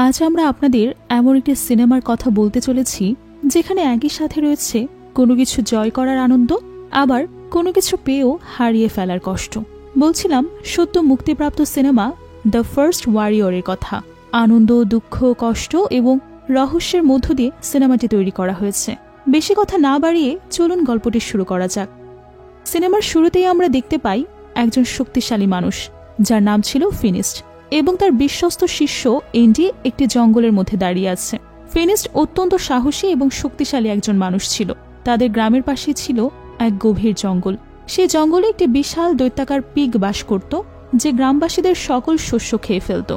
আজ আমরা আপনাদের এমন একটি সিনেমার কথা বলতে চলেছি যেখানে একই সাথে রয়েছে কোনো কিছু জয় করার আনন্দ, আবার কোনো কিছু পেয়েও হারিয়ে ফেলার কষ্ট। বলছিলাম সদ্য মুক্তিপ্রাপ্ত সিনেমা দ্য ফার্স্ট ওয়ারিয়রের কথা। আনন্দ, দুঃখ, কষ্ট এবং রহস্যের মধ্য দিয়ে সিনেমাটি তৈরি করা হয়েছে। বেশি কথা না বাড়িয়ে চলুন গল্পটি শুরু করা যাক। সিনেমার শুরুতেই আমরা দেখতে পাই একজন শক্তিশালী মানুষ যার নাম ছিল ফিনিস্ট এবং তার বিশ্বস্ত শিষ্য এন্ডি একটি জঙ্গলের মধ্যে দাঁড়িয়ে আছে। ফিনিস্ট অত্যন্ত সাহসী এবং শক্তিশালী একজন মানুষ ছিল। তাদের গ্রামের পাশে ছিল এক গভীর জঙ্গল। সেই জঙ্গলে একটি বিশাল দৈত্যাকার পিগ বাস করত, যে গ্রামবাসীদের সকল শস্য খেয়ে ফেলত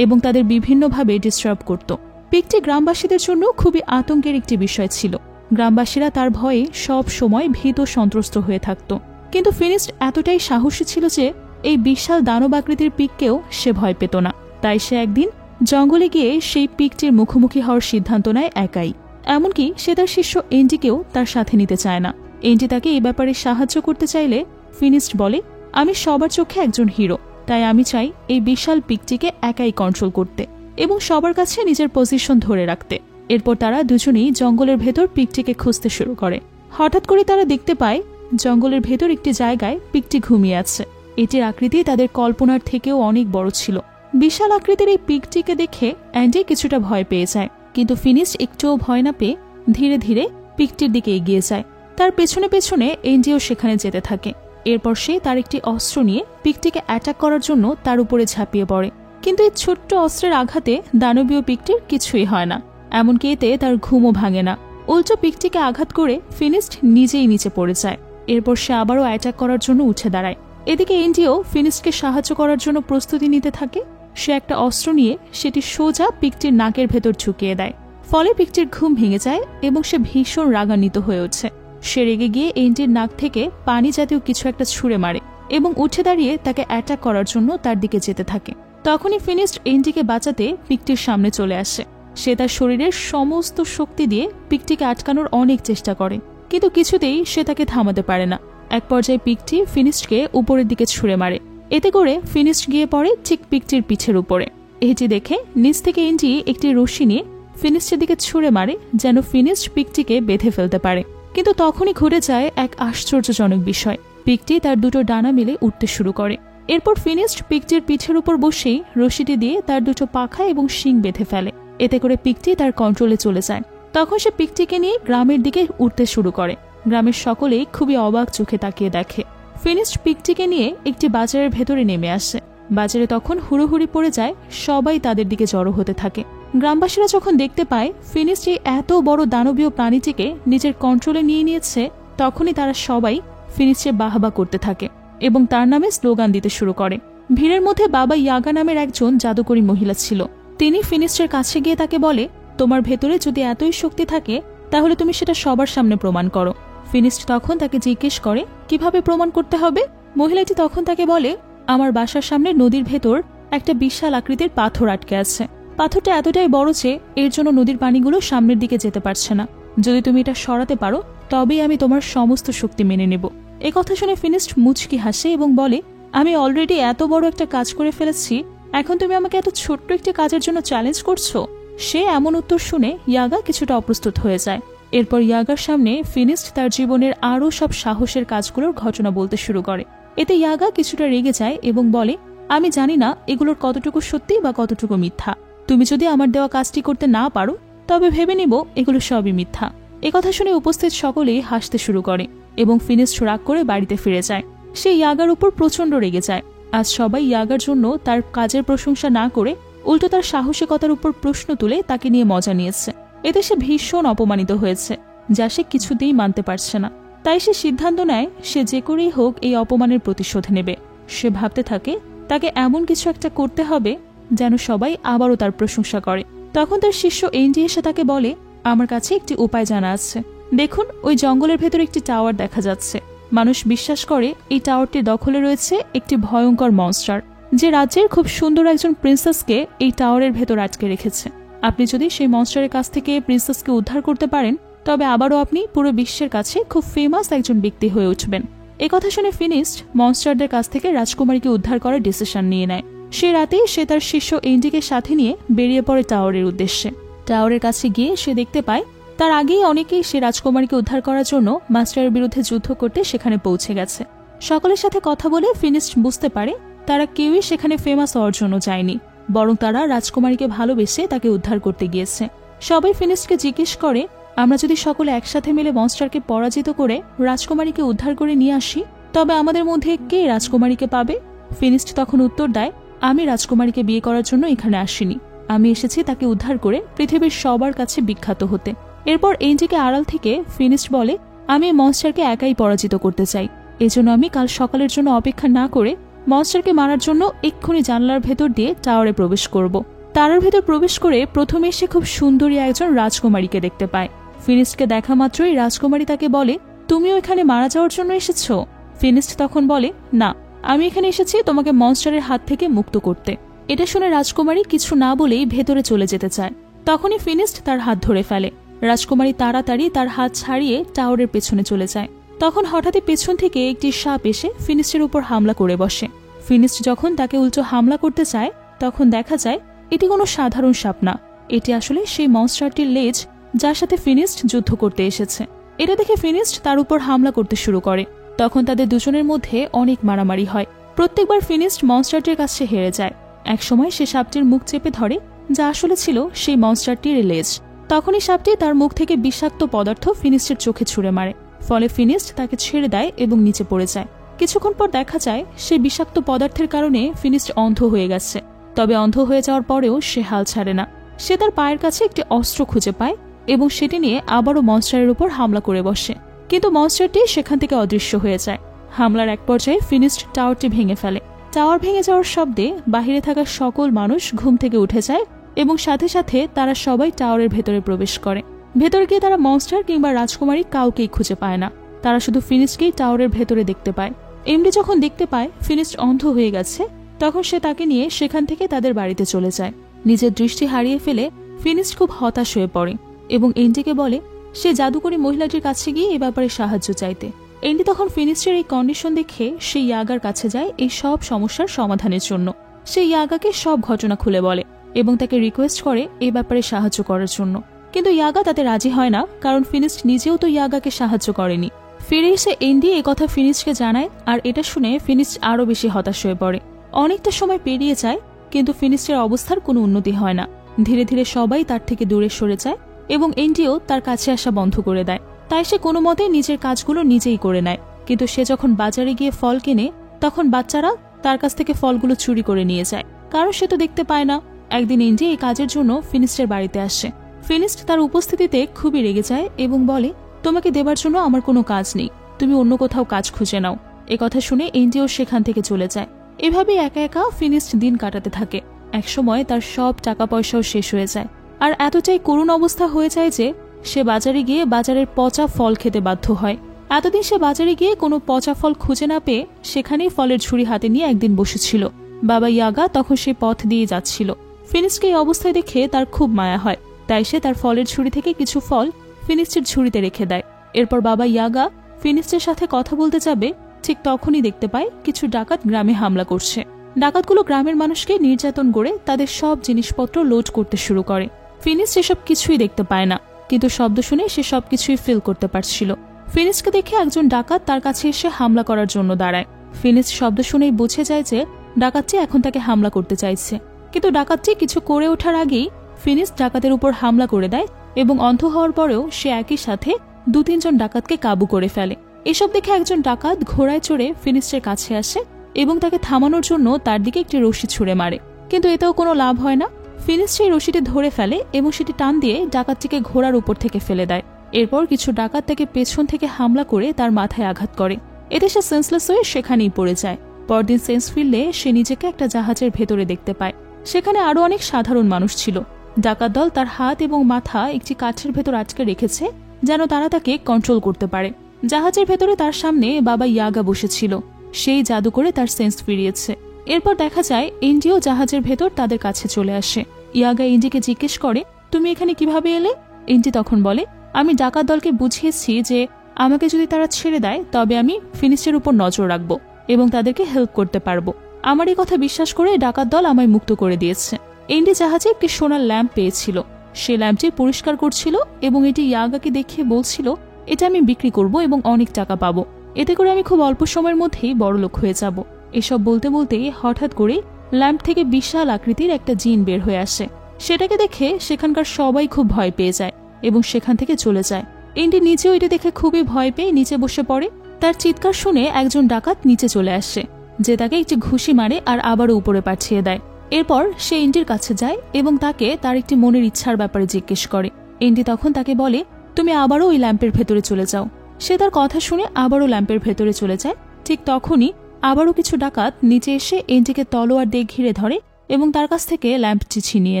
এবং তাদের বিভিন্নভাবে ডিস্টার্ব করত। পিগটি গ্রামবাসীদের জন্য খুবই আতঙ্কের একটি বিষয় ছিল। গ্রামবাসীরা তার ভয়ে সব সময় ভীত সন্ত্রস্ত হয়ে থাকত। কিন্তু ফিনিস্ট এতটাই সাহসী ছিল যে এই বিশাল দানবাকৃতির পিগকেও সে ভয় পেত না। তাই সে একদিন জঙ্গলে গিয়ে সেই পিগটির মুখোমুখি হওয়ার সিদ্ধান্ত নেয় একাই। এমনকি সে তার শিষ্য এন্ডিকেও তার সাথে নিতে চায় না। এন্ডি তাকে এই ব্যাপারে সাহায্য করতে চাইলে ফিনিস্ট বলে, আমি সবার চোখে একজন হিরো, তাই আমি চাই এই বিশাল পিগটিকে একাই কন্ট্রোল করতে এবং সবার কাছে নিজের পজিশন ধরে রাখতে। এরপর তারা দুজনেই জঙ্গলের ভেতর পিগটিকে খুঁজতে শুরু করে। হঠাৎ করে তারা দেখতে পায় জঙ্গলের ভেতর একটি জায়গায় পিগটি ঘুমিয়ে আছে। এটির আকৃতি তাদের কল্পনার থেকেও অনেক বড় ছিল। বিশাল আকৃতির এই পিগটিকে দেখে অ্যান্ডি কিছুটা ভয় পেয়ে যায়, কিন্তু ফিনিস্ট একটুও ভয় না পেয়ে ধীরে ধীরে পিগটির দিকে এগিয়ে যায়। তার পেছনে পেছনে এন্ডিও সেখানে যেতে থাকে। এরপর সে তার একটি অস্ত্র নিয়ে পিগটিকে অ্যাটাক করার জন্য তার উপরে ঝাঁপিয়ে পড়ে। কিন্তু এই ছোট্ট অস্ত্রের আঘাতে দানবীয় পিগটির কিছুই হয় না, এমনকি এতে তার ঘুমও ভাঙে না। উল্টো পিগটিকে আঘাত করে ফিনিস্ট নিজেই নিচে পড়ে যায়। এরপর সে আবারও অ্যাটাক করার জন্য উঠে দাঁড়ায়। এদিকে এন্ডিও ফিনিস্টকে সাহায্য করার জন্য প্রস্তুতি নিতে থাকে। সে একটা অস্ত্র নিয়ে সেটি সোজা পিগটির নাকের ভেতর ঝুঁকিয়ে দেয়। ফলে পিগটির ঘুম ভেঙে যায় এবং সে ভীষণ রাগান্বিত হয়ে ওঠে। সে রেগে গিয়ে এন্ডির নাক থেকে পানি জাতীয় কিছু একটা ছুঁড়ে মারে এবং উঠে দাঁড়িয়ে তাকে অ্যাটাক করার জন্য তার দিকে যেতে থাকে। তখনই ফিনিস্ট এন্ডিকে বাঁচাতে পিগটির সামনে চলে আসে। সে তার শরীরের সমস্ত শক্তি দিয়ে পিগটিকে আটকানোর অনেক চেষ্টা করে, কিন্তু কিছুতেই সে তাকে থামাতে পারে না। এক পর্যায়ে পিগটি ফিনিস্টকে উপরের দিকে ছুঁড়ে মারে। এতে করে ফিনিস্ট গিয়ে পড়ে ঠিক পিগটির পিঠের উপরে। এটি দেখে নিচ থেকে এন্ডি একটি রশি নিয়ে ফিনিস্টের দিকে ছুঁড়ে মারে যেন ফিনিস্ট পিগটিকে বেঁধে ফেলতে পারে। কিন্তু তখনই ঘটে যায় এক আশ্চর্যজনক বিষয়। পিগটি তার দুটো ডানা মিলে উঠতে শুরু করে। এরপর ফিনিস্ট পিগটির পিঠের উপর বসেই রশিটি দিয়ে তার দুটো পাখা এবং শিং বেঁধে ফেলে। এতে করে পিগটি তার কন্ট্রোলে চলে যায়। তখন সে পিগটিকে নিয়ে গ্রামের দিকে উঠতে শুরু করে। গ্রামের সকলেই খুবই অবাক চোখে তাকিয়ে দেখে। ফিনিস্ট পিগটিকে নিয়ে একটি বাজারের ভেতরে নেমে আসে। বাজারে তখন হুড়োহুড়ি পড়ে যায়, সবাই তাদের দিকে জড়ো হতে থাকে। গ্রামবাসীরা যখন দেখতে পায় ফিনিস্ট এই এত বড় দানবীয় প্রাণীটিকে নিজের কন্ট্রোলে নিয়ে নিয়েছে, তখনই তারা সবাই ফিনিস্টের বাহবা করতে থাকে এবং তার নামে স্লোগান দিতে শুরু করে। ভিড়ের মধ্যে বাবা ইয়াগা নামের একজন জাদুকরী মহিলা ছিল। তিনি ফিনিস্টের কাছে গিয়ে তাকে বলে, তোমার ভেতরে যদি এতই শক্তি থাকে তাহলে তুমি সেটা সবার সামনে প্রমাণ করো। ফিনিস্ট তখন তাকে জিজ্ঞেস করে কিভাবে প্রমাণ করতে হবে। মহিলাটি তখন তাকে বলে, আমার বাসার সামনে নদীর ভেতর একটা বিশাল আকৃতির পাথর আটকে আছে। পাথরটা এতটাই বড় যে এর জন্য নদীর পানিগুলো সামনের দিকে যেতে পারছে না। যদি তুমি এটা সরাতে পারো তবেই আমি তোমার সমস্ত শক্তি মেনে নেব। এ কথা শুনে ফিনিস্ট মুচকি হাসে এবং বলে, আমি অলরেডি এত বড় একটা কাজ করে ফেলেছি, এখন তুমি আমাকে এত ছোট্ট একটি কাজের জন্য চ্যালেঞ্জ করছো? সে এমন উত্তর শুনে ইয়াগা কিছুটা অপ্রস্তুত হয়ে যায়। এরপর ইয়াগার সামনে ফিনিস্ট তার জীবনের আরও সব সাহসের কাজগুলোর ঘটনা বলতে শুরু করে। এতে ইয়াগা কিছুটা রেগে যায় এবং বলে, আমি জানি না এগুলোর কতটুকু সত্যি বা কতটুকু মিথ্যা। তুমি যদি আমার দেওয়া কাজটি করতে না পারো তবে ভেবে নিব এগুলো সবই মিথ্যা। একথা শুনে উপস্থিত সকলেই হাসতে শুরু করে এবং ফিনিস্ট রাগ করে বাড়িতে ফিরে যায়। সে ইয়াগার উপর প্রচণ্ড রেগে যায়। আজ সবাই ইয়াগার জন্য তার কাজের প্রশংসা না করে উল্টো তার সাহসিকতার উপর প্রশ্ন তুলে তাকে নিয়ে মজা নিয়েছে। এতে সে ভীষণ অপমানিত হয়েছে, যা সে কিছুতেই মানতে পারছে না। তাই সে সিদ্ধান্ত নেয় সে যে করেই হোক এই অপমানের প্রতিশোধ নেবে। সে ভাবতে থাকে তাকে এমন কিছু একটা করতে হবে যেন সবাই আবারও তার প্রশংসা করে। তখন তার শিষ্য এন্ডি এসে তাকে বলে, আমার কাছে একটি উপায় জানা আছে। দেখুন, ওই জঙ্গলের ভেতর একটি টাওয়ার দেখা যাচ্ছে। মানুষ বিশ্বাস করে এই টাওয়ারটির দখলে রয়েছে একটি ভয়ঙ্কর মনস্টার, যে রাজ্যের খুব সুন্দর একজন প্রিন্সেসকে এই টাওয়ারের ভেতর আটকে রেখেছে। আপনি যদি সেই মনস্টারের কাছ থেকে প্রিন্সেসকে উদ্ধার করতে পারেন তবে আবারও আপনি পুরো বিশ্বের কাছে খুব ফেমাস একজন ব্যক্তি হয়ে উঠবেন। একথা শুনে ফিনিস্ট মনস্টারদের কাছ থেকে রাজকুমারীকে উদ্ধার করার ডিসিশন নিয়ে নেয়। সে রাতেই সে তার শিষ্য এন্ডিকে সাথে নিয়ে বেরিয়ে পড়ে টাওয়ারের উদ্দেশ্যে। টাওয়ারের কাছে গিয়ে সে দেখতে পায় তার আগেই অনেকেই সে রাজকুমারীকে উদ্ধার করার জন্য মাস্টারের বিরুদ্ধে যুদ্ধ করতে সেখানে পৌঁছে গেছে। সকলের সাথে কথা বলে ফিনিস্ট বুঝতে পারে তারা কেউই সেখানে ফেমাস হওয়ার জন্য যায়নি, বরং তারা রাজকুমারীকে ভালোবেসে তাকে উদ্ধার করতে গিয়েছে। সবাই ফিনিস্টকে জিজ্ঞেস করে, আমরা যদি সকলে একসাথে মিলে মনস্টারকে পরাজিত করে রাজকুমারীকে উদ্ধার করে নিয়ে আসি, তবে আমাদের মধ্যে কে রাজকুমারীকে পাবে? ফিনিস্ট তখন উত্তর দেয়, আমি রাজকুমারীকে বিয়ে করার জন্য এখানে আসিনি, আমি এসেছি তাকে উদ্ধার করে পৃথিবীর সবার কাছে বিখ্যাত হতে। এরপর এন্ডিকে আড়াল থেকে ফিনিস্ট বলে, আমি মনস্টারকে একাই পরাজিত করতে চাই, এজন্য আমি কাল সকালের জন্য অপেক্ষা না করে মনস্টারকে মারার জন্য এক্ষুনি জানলার ভেতর দিয়ে টাওয়ারে প্রবেশ করব। তারার ভেতর প্রবেশ করে প্রথমে সে খুব সুন্দরী একজন রাজকুমারীকে দেখতে পায়। ফিনিস্টকে দেখা মাত্রই রাজকুমারী তাকে বলে, তুমিও এখানে মারা যাওয়ার জন্য এসেছো? ফিনিস্ট তখন বলে, না, আমি এখানে এসেছি তোমাকে মনস্টারের হাত থেকে মুক্ত করতে। এটা শুনে রাজকুমারী কিছু না বলেই ভেতরে চলে যেতে চায়। তখনই ফিনিস্ট তার হাত ধরে ফেলে। রাজকুমারী তাড়াতাড়ি তার হাত ছাড়িয়ে টাওয়ারের পেছনে চলে যায়। তখন হঠাৎই পেছন থেকে একটি সাপ এসে ফিনিস্টের উপর হামলা করে বসে। ফিনিস্ট যখন তাকে উল্টো হামলা করতে চায় তখন দেখা যায় এটি কোনো সাধারণ সাপ না, এটি আসলে সেই মনস্টারটির লেজ যার সাথে ফিনিস্ট যুদ্ধ করতে এসেছে। এটা দেখে ফিনিস্ট তার উপর হামলা করতে শুরু করে। তখন তাদের দুজনের মধ্যে অনেক মারামারি হয়। প্রত্যেকবার ফিনিস্ট মনস্টারটির কাছে হেরে যায়। একসময় সে সাপটির মুখ চেপে ধরে, যা আসলে ছিল সেই মনস্টারটির লেজ। তখনই সাপটি তার মুখ থেকে বিষাক্ত পদার্থ ফিনিস্টের চোখে ছুঁড়ে মারে। ফলে ফিনিস্ট তাকে ছেড়ে দেয় এবং নিচে পড়ে যায়। কিছুক্ষণ পর দেখা যায় সেই বিষাক্ত পদার্থের কারণে ফিনিস্ট অন্ধ হয়ে গেছে। তবে অন্ধ হয়ে যাওয়ার পরেও সে হাল ছাড়ে না। সে তার পায়ের কাছে একটি অস্ত্র খুঁজে পায় এবং সেটি নিয়ে আবারও মনস্টারের উপর হামলা করে বসে, কিন্তু মনস্টারটি সেখান থেকে অদৃশ্য হয়ে যায়। হামলার এক পর্যায়ে ফিনিস্ট টাওয়ারটি ভেঙে ফেলে। টাওয়ার ভেঙে যাওয়ার শব্দে বাহিরে থাকা সকল মানুষ ঘুম থেকে উঠে যায় এবং সাথে সাথে তারা সবাই টাওয়ারের ভেতরে প্রবেশ করে। ভেতরে গিয়ে তারা মনস্টার কিংবা রাজকুমারী কাউকেই খুঁজে পায় না। তারা শুধু ফিনিস্টকেই টাওয়ারের ভেতরে দেখতে পায়। এমডি যখন দেখতে পায় ফিনিস্ট অন্ধ হয়ে গেছে, তখন সে তাকে নিয়ে সেখান থেকে তাদের বাড়িতে চলে যায়। নিজের দৃষ্টি হারিয়ে ফেলে ফিনিস্ট খুব হতাশ হয়ে পড়ে এবং এন্ডিকে বলে সে জাদুকরী মহিলাটির কাছে গিয়ে এ ব্যাপারে সাহায্য চাইতে। এন্ডি তখন ফিনিস্টের এই কন্ডিশন দেখে সে ইয়াগার কাছে যায় এই সব সমস্যার সমাধানের জন্য। সে ইয়াগাকে সব ঘটনা খুলে বলে এবং তাকে রিকোয়েস্ট করে এ ব্যাপারে সাহায্য করার জন্য, কিন্তু ইয়াগা তাতে রাজি হয় না, কারণ ফিনিস্ট নিজেও তো ইয়াগাকে সাহায্য করেনি। ফিরে এসে এন্ডি এ কথা ফিনিস্টকে জানায়, আর এটা শুনে ফিনিস্ট আরো বেশি হতাশ হয়ে পড়ে। অনেকটা সময় পেরিয়ে যায়, কিন্তু ফিনিস্টের অবস্থার কোনো উন্নতি হয় না। ধীরে ধীরে সবাই তার থেকে দূরে সরে যায় এবং এন্ডিও তার কাছে আসা বন্ধ করে দেয়। তাই সে কোনো মতে নিজের কাজগুলো নিজেই করে নেয়। কিন্তু সে যখন বাজারে গিয়ে ফল কেনে, তখন বাচ্চারা তার কাছ থেকে ফলগুলো চুরি করে নিয়ে যায়, কারণ সে তো দেখতে পায় না। একদিন এন্ডি এই কাজের জন্য ফিনিস্টের বাড়িতে আসে। ফিনিস্ট তার উপস্থিতিতে খুবই রেগে যায় এবং বলে, তোমাকে দেবার জন্য আমার কোনো কাজ নেই, তুমি অন্য কোথাও কাজ খুঁজে নাও। এ কথা শুনে এন্ডিও সেখান থেকে চলে যায়। এভাবে একা একা ফিনিস্ট দিন কাটাতে থাকে। একসময় তার সব টাকা পয়সাও শেষ হয়ে যায়, আর এতটাই করুণ অবস্থা হয়ে যায় যে সে বাজারে গিয়ে বাজারের পচা ফল খেতে বাধ্য হয়। এতদিন সে বাজারে গিয়ে কোনো পচা ফল খুঁজে না পেয়ে সেখানেই ফলের ঝুড়ি হাতে নিয়ে একদিন বসেছিল। বাবা ইয়াগা তখন সেই পথ দিয়ে যাচ্ছিল। ফিনিস্টকে এই অবস্থায় দেখে তার খুব মায়া হয়, তাই সে তার ফলের ঝুড়ি থেকে কিছু ফল ফিনিস্টের ঝুড়িতে রেখে দেয়। এরপর বাবা ইয়াগা ফিনিস্টের সাথে কথা বলতে যাবে, ঠিক তখনই দেখতে পায় কিছু ডাকাত গ্রামে হামলা করছে। ডাকাতগুলো গ্রামের মানুষকে নির্যাতন করে তাদের সব জিনিসপত্র লোড করতে শুরু করে। ফিনিস্ট এসব কিছুই দেখতে পায় না, কিন্তু শব্দ শুনে সে সবকিছুই ফিল করতে পারছিল। ফিনিস্টকে দেখে একজন ডাকাত তার কাছে এসে হামলা করার জন্য দাঁড়ায়। ফিনিস্ট শব্দ শুনেই বুঝে যায় যে ডাকাতটি এখন তাকে হামলা করতে চাইছে, কিন্তু ডাকাতটি কিছু করে ওঠার আগেই ফিনিস্ট ডাকাতের উপর হামলা করে দেয় এবং অন্ধ হওয়ার পরেও সে একই সাথে 2-3 জন ডাকাতকে কাবু করে ফেলে। এসব দেখে একজন ডাকাত ঘোড়ায় চড়ে ফিনিস্টের কাছে আসে এবং তাকে থামানোর জন্য তার দিকে একটি রশি ছুঁড়ে মারে, কিন্তু এতেও কোনো লাভ হয় না। ফিনিস্ট সেই রশিটি ধরে ফেলে এবং সেটি টান দিয়ে ডাকাতটিকে ঘোড়ার উপর থেকে ফেলে দেয়। এরপর কিছু ডাকাত তাকে পেছন থেকে হামলা করে তার মাথায় আঘাত করে। এতে সে সেন্সলেস হয়ে সেখানেই পড়ে যায়। পরদিন সেন্স ফিরলে সে নিজেকে একটা জাহাজের ভেতরে দেখতে পায়। সেখানে আরো অনেক সাধারণ মানুষ ছিল। ডাকাত দল তার হাত এবং মাথা একটি কাঠের ভেতর আটকে রেখেছে যেন তারা তাকে কন্ট্রোল করতে পারে। জাহাজের ভেতরে তার সামনে বাবা ইয়াগা বসেছিল, সেই জাদু করে তার সেন্স ফিরিয়েছে। এরপর দেখা যায় এন্ডিও জাহাজের ভেতর তাদের কাছে চলে আসে। ইয়াগা এন্ডিকে জিজ্ঞেস করে, তুমি এখানে কিভাবে এলে? এন্ডি তখন বলে, আমি ডাকাত দলকে বুঝিয়েছি যে আমাকে যদি তারা ছেড়ে দেয় তবে আমি ফিনিস্টের উপর নজর রাখবো এবং তাদেরকে হেল্প করতে পারবো। আমার এই কথা বিশ্বাস করে ডাকাত দল আমায় মুক্ত করে দিয়েছে। এন্ডি জাহাজে একটি সোনার ল্যাম্প পেয়েছিল। সে ল্যাম্পটি পরিষ্কার করছিল এবং এটি ইয়াগাকে দেখিয়ে বলছিল, এটা আমি বিক্রি করব এবং অনেক টাকা পাবো, এতে করে আমি খুব অল্প সময়ের মধ্যেই বড়লোক হয়ে যাব। এসব বলতে বলতে হঠাৎ করে ল্যাম্প থেকে বিশাল আকৃতির একটা জিন বের হয়ে আসে। সেটাকে দেখে সেখানকার সবাই খুব ভয় পেয়ে যায় এবং সেখান থেকে চলে যায়। এন্ডি নিচেও এটা দেখে খুবই ভয় পেয়ে নিচে বসে পড়ে। তার চিৎকার শুনে একজন ডাকাত নিচে চলে আসে, যে তাকে একটি ঘুষি মারে আর আবারও উপরে পাঠিয়ে দেয়। এরপর সে এন্ডির কাছে যায় এবং তাকে তার একটি মনের ইচ্ছার ব্যাপারে জিজ্ঞেস করে। এন্ডি তখন তাকে বলে, তুমি আবারও ওই ল্যাম্পের ভেতরে চলে যাও। সে তার কথা শুনে আবারও ল্যাম্পের ভেতরে চলে যায়। ঠিক তখনই আবারও কিছু ডাকাত নিচে এসে এন্ডিকে তলোয়ার দিয়ে ঘিরে ধরে এবং তার কাছ থেকে ল্যাম্পটি ছিনিয়ে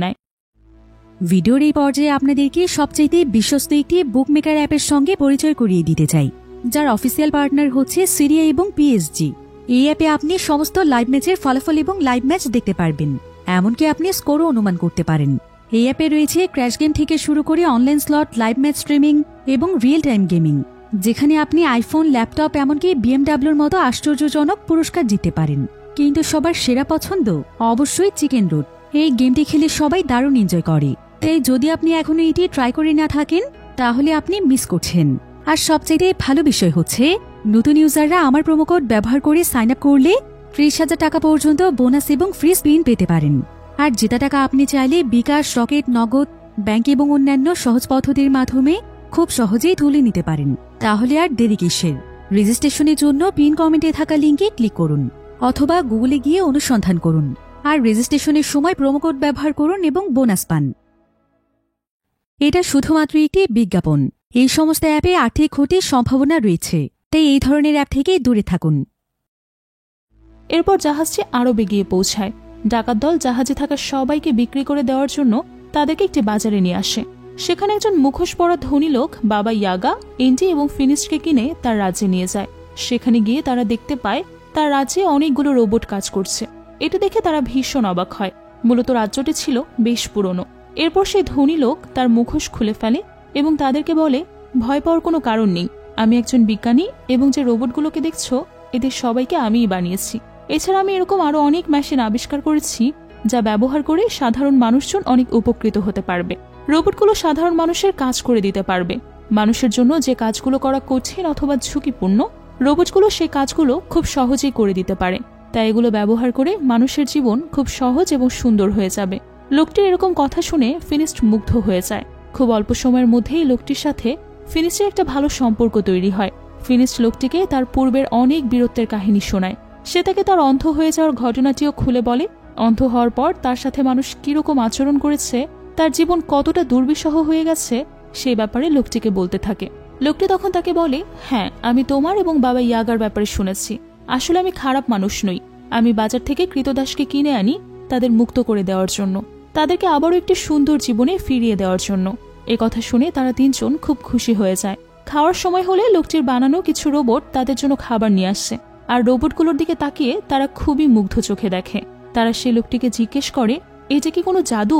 নেয়। ভিডিওর এই পর্যায়ে আপনাদেরকে সবচাইতে বিশ্বস্ত একটি বুকমেকার অ্যাপের সঙ্গে পরিচয় করিয়ে দিতে চাই, যার অফিসিয়াল পার্টনার হচ্ছে সিরিয়া এবং পিএসজি। এই অ্যাপে আপনি সমস্ত লাইভ ম্যাচের ফলাফল এবং লাইভ ম্যাচ দেখতে পারবেন, এমনকি আপনি স্কোরও অনুমান করতে পারেন। এই অ্যাপে রয়েছে ক্র্যাশ গেম থেকে শুরু করে online slot, live match streaming এবং রিয়েল টাইম গেমিং, যেখানে আপনি আইফোন, ল্যাপটপ, এমনকি বিএমডাব্লিউর মতো আশ্চর্যজনক পুরস্কার জিততে পারেন। কিন্তু সবার সেরা পছন্দ অবশ্যই চিকেন রুট। এই গেমটি খেলে সবাই দারুণ এনজয় করে, তাই যদি আপনি এখনো এটি ট্রাই করে না থাকেন তাহলে আপনি মিস করছেন। আর সবচেয়ে ভালো বিষয় হচ্ছে, নতুন ইউজাররা আমার প্রোমোকোড ব্যবহার করে সাইন আপ করলে 30,000 টাকা পর্যন্ত বোনাস এবং ফ্রি স্পিন পেতে পারেন। আর যেটা টাকা আপনি চাইলে বিকাশ, রকেট, নগদ, ব্যাংক এবং অন্যান্য সহজ পদ্ধতির মাধ্যমে খুব সহজেই তুলে নিতে পারেন। তাহলে আর দেরি কিসের? রেজিস্ট্রেশনের জন্য পিন কমেন্টে থাকা লিঙ্কে ক্লিক করুন অথবা গুগলে গিয়ে অনুসন্ধান করুন। আর রেজিস্ট্রেশনের সময় প্রোমোকোড ব্যবহার করুন এবং বোনাস পান। এটা শুধুমাত্র একটি বিজ্ঞাপন। এই সমস্ত অ্যাপে আর্থিক ক্ষতির সম্ভাবনা রয়েছে, তাই এই ধরনের অ্যাপ থেকে দূরে থাকুন। এরপর জাহাজটি আরও বেগিয়ে পৌঁছায়। ডাকাত দল জাহাজে থাকা সবাইকে বিক্রি করে দেওয়ার জন্য তাদেরকে একটি বাজারে নিয়ে আসে। সেখানে একজন মুখোশ পরা ধনী লোক বাবা ইয়াগা, এন্ডি এবং ফিনিশকে কিনে তার রাজ্যে নিয়ে যায়। সেখানে গিয়ে তারা দেখতে পায় তার রাজ্যে অনেকগুলো রোবট কাজ করছে। এটা দেখে তারা ভীষণ অবাক হয়। মূলত রাজ্যটি ছিল বেশ পুরনো। এরপর সেই ধনী লোক তার মুখোশ খুলে ফেলে এবং তাদেরকে বলে, ভয় পাওয়ার কোনো কারণ নেই, আমি একজন বিজ্ঞানী এবং যে রোবটগুলোকে দেখছো এদের সবাইকে আমিই বানিয়েছি। এছাড়া আমি এরকম আরো অনেক মেশিন আবিষ্কার করেছি যা ব্যবহার করে সাধারণ মানুষজন অনেক উপকৃত হতে পারবে। রোবটগুলো সাধারণ মানুষের কাজ করে দিতে পারবে। মানুষের জন্য যে কাজগুলো করা কঠিন অথবা ঝুঁকিপূর্ণ, রোবটগুলো সেই কাজগুলো খুব সহজেই করে দিতে পারে। তাই এগুলো ব্যবহার করে মানুষের জীবন খুব সহজ এবং সুন্দর হয়ে যাবে। লোকটির এরকম কথা শুনে ফিনিস্ট মুগ্ধ হয়ে যায়। খুব অল্প সময়ের মধ্যেই লোকটির সাথে ফিনিস্টের একটা ভালো সম্পর্ক তৈরি হয়। ফিনিস্ট লোকটিকে তার পূর্বের অনেক বীরত্বের কাহিনী শোনায়। সে তাকে তার অন্ধ হয়ে যাওয়ার ঘটনাটিও খুলে বলে। অন্ধ হওয়ার পর তার সাথে মানুষ কিরকম আচরণ করেছে, তার জীবন কতটা দুর্বিষহ হয়ে গেছে, সেই ব্যাপারে লোকটিকে বলতে থাকে। লোকটি তখন তাকে বলে, হ্যাঁ, আমি তোমার এবং বাবা ইয়াগার ব্যাপারে শুনেছি। আসলে আমি খারাপ মানুষ নই। আমি বাজার থেকে কৃতদাসকে কিনে আনি তাদের মুক্ত করে দেওয়ার জন্য, তাদেরকে আবারও একটি সুন্দর জীবনে ফিরিয়ে দেওয়ার জন্য। এ কথা শুনে তারা তিনজন খুব খুশি হয়ে যায়। খাওয়ার সময় হলে লোকটির বানানো কিছু রোবট তাদের জন্য খাবার নিয়ে আসছে। আর রোবটগুলোর দিকে তাকিয়ে তারা খুবই মুগ্ধ চোখে দেখে। তারা সেই লোকটিকে জিজ্ঞেস করে, এটা কি কোনো জাদু?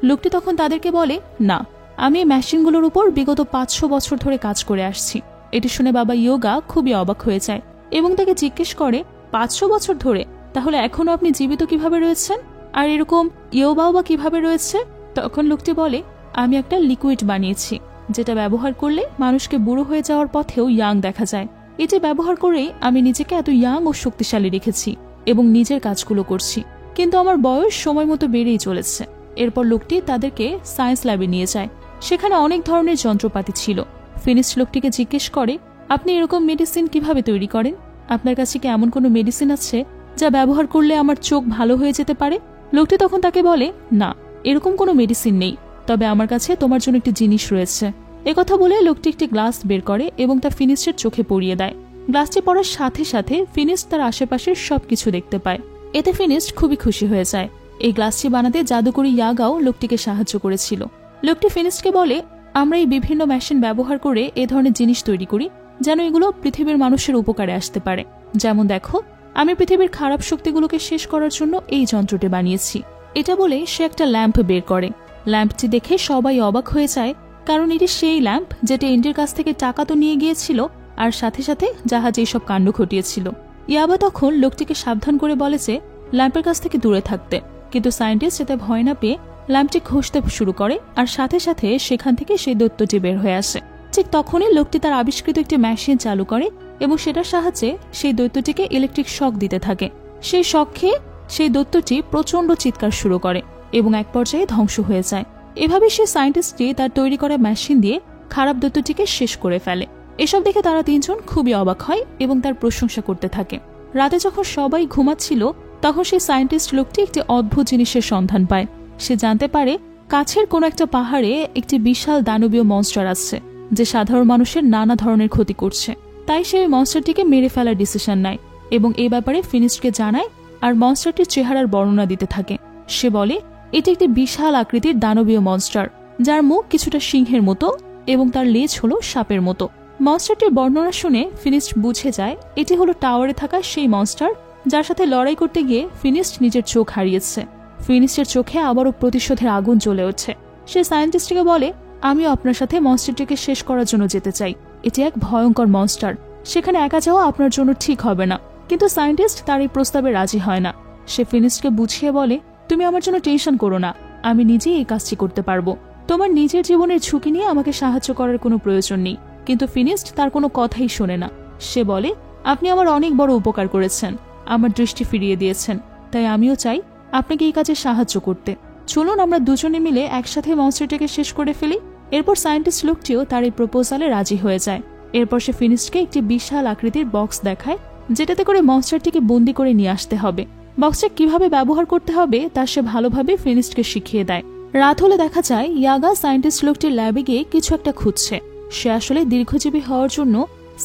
লোকটি তখন তাদেরকে বলে, না, আমি এই মেশিনগুলোর উপর বিগত 500 বছর ধরে কাজ করে আসছি। এটি শুনে বাবা ইয়োগা খুবই অবাক হয়ে যায় এবং তাকে জিজ্ঞেস করে, 500 বছর ধরে? তাহলে এখনো আপনি জীবিত কিভাবে রয়েছেন? আর এরকম ইয়োবাও বা কিভাবে রয়েছে? তখন লোকটি বলে, আমি একটা লিকুইড বানিয়েছি যেটা ব্যবহার করলে মানুষকে বুড়ো হয়ে যাওয়ার পথেও ইয়াং দেখা যায়। এটি ব্যবহার করেই আমি নিজেকে এত ইয়াং ও শক্তিশালী রেখেছি এবং নিজের কাজগুলো করছি, কিন্তু আমার বয়স সময় মতো বেড়েই চলেছে। এরপর লোকটি তাদেরকে সায়েন্স ল্যাবে নিয়ে যায়। সেখানে অনেক ধরনের যন্ত্রপাতি ছিল। ফিনিস্ট লোকটিকে জিজ্ঞেস করে, আপনি এরকম মেডিসিন কিভাবে তৈরি করেন? আপনার কাছে কি এমন কোনো মেডিসিন আছে যা ব্যবহার করলে আমার চোখ ভালো হয়ে যেতে পারে? লোকটি তখন তাকে বলে, না, এরকম কোনো মেডিসিন নেই, তবে আমার কাছে তোমার জন্য একটি জিনিস রয়েছে। একথা বলে লোকটি একটি গ্লাস বের করে এবং তা ফিনিস্টের চোখে পড়িয়ে দেয়। গ্লাসটি পড়ার সাথে সাথে ফিনিস্ট তার আশেপাশের সবকিছু দেখতে পায়। এতে ফিনিস্ট খুবই খুশি হয়ে যায়। এই গ্লাসটি বানাতে জাদুকরি ইয়াগাও লোকটিকে সাহায্য করেছিল। লোকটি ফিনিস্টকে বলে, আমরা এই বিভিন্ন মেশিন ব্যবহার করে এ ধরনের জিনিস তৈরি করি যেন এগুলো পৃথিবীর মানুষের উপকারে আসতে পারে। যেমন দেখো, আমি পৃথিবীর খারাপ শক্তিগুলোকে শেষ করার জন্য এই যন্ত্রটি বানিয়েছি। এটা বলে সে একটা ল্যাম্প বের করে। ল্যাম্পটি দেখে সবাই অবাক হয়ে যায়, কারণ এটি সেই ল্যাম্প যেটা এন্ডির কাছ থেকে টাকা তো নিয়ে গিয়েছিল আর সাথে সাথে জাহাজে এইসব কাণ্ড ঘটিয়েছিল। ইয়াবা তখন লোকটিকে সাবধান করে বলে যে ল্যাম্পের কাছ থেকে দূরে থাকতে, কিন্তু সায়েন্টিস্ট এতে ভয় না পেয়ে ল্যাম্পটি ঘষতে শুরু করে আর সাথে সাথে সেখান থেকে সেই দৈত্যটি বের হয়ে আসে। ঠিক তখনই লোকটি তার আবিষ্কৃত একটি মেশিন চালু করে এবং সেটার সাহায্যে সেই দৈত্যটিকে ইলেকট্রিক শক দিতে থাকে। সেই শক খেয়ে সেই দৈত্যটি প্রচণ্ড চিৎকার শুরু করে এবং এক পর্যায়ে ধ্বংস হয়ে যায়। এভাবে সেই সায়েন্টিস্টটি তার তৈরি করা মেশিন দিয়ে খারাপ দৈত্যটিকে শেষ করে ফেলে। এসব দেখে তারা তিনজন খুবই অবাক হয় এবং তার প্রশংসা করতে থাকে। রাতে যখন সবাই ঘুমাচ্ছিল তখন সেই সায়েন্টিস্ট লোকটি একটি অদ্ভুত জিনিসের সন্ধান পায়। সে জানতে পারে কাছের কোনো একটা পাহাড়ে একটি বিশাল দানবীয় মনস্টার আছে যে সাধারণ মানুষের নানা ধরনের ক্ষতি করছে। তাই সে ওই মনস্টারটিকে মেরে ফেলার ডিসিশন নেয় এবং এই ব্যাপারে ফিনিশকে জানায় আর মনস্টারটির চেহারার বর্ণনা দিতে থাকে। সে বলে এটি একটি বিশাল আকৃতির দানবীয় মনস্টার, যার মুখ কিছুটা সিংহের মতো এবং তার লেজ হলো সাপের মতো। মনস্টারটির বর্ণনা শুনে ফিনিশ বুঝে যায় এটি হলো টাওয়ারে থাকা সেই মনস্টার যার সাথে লড়াই করতে গিয়ে ফিনিশ নিজের চোখ হারিয়েছে। ফিনিশের চোখে আবারও প্রতিশোধের আগুন জ্বলে ওঠে। সে সায়েন্টিস্টকে বলে আমিও আপনার সাথে মনস্টারটিকে শেষ করার জন্য যেতে চাই। এটি এক ভয়ঙ্কর মনস্টার, সেখানে একা যাওয়া আপনার জন্য ঠিক হবে না। কিন্তু সায়েন্টিস্ট তার এই প্রস্তাবে রাজি হয় না। সে ফিনিশকে বুঝিয়ে বলে তুমি আমার জন্য টেনশন করো না, আমি নিজেই এই কাজটি করতে পারবো। তোমার নিজের জীবনের ঝুঁকি নিয়ে আমাকে সাহায্য করার কোনো প্রয়োজন নেই। কিন্তু ফিনিশ তার কোনো কথাই শোনে না। সে বলে আপনি আমার অনেক বড় উপকার করেছেন, আমার দৃষ্টি ফিরিয়ে দিয়েছেন, তাই আমিও চাই আপনাকে এই কাজে সাহায্য করতে। চলুন আমরা দুজনে মিলে একসাথে মনস্টারটাকে শেষ করে ফেলি। এরপর সায়েন্টিস্ট লোকটিও তার এই প্রপোজালে রাজি হয়ে যায়। এরপর সে ফিনিশকে একটি বিশাল আকৃতির বক্স দেখায় যেটাতে করে মনস্টারটিকে বন্দি করে নিয়ে আসতে হবে। বক্সটা কিভাবে ব্যবহার করতে হবে তা সে ভালোভাবে ফিনিশকে শিখিয়ে দেয়। রাত হলে দেখা যায় ইয়াগা সায়েন্টিস্ট লোকটির ল্যাবে গিয়ে কিছু একটা খুঁজছে। সে আসলে দীর্ঘজীবী হওয়ার জন্য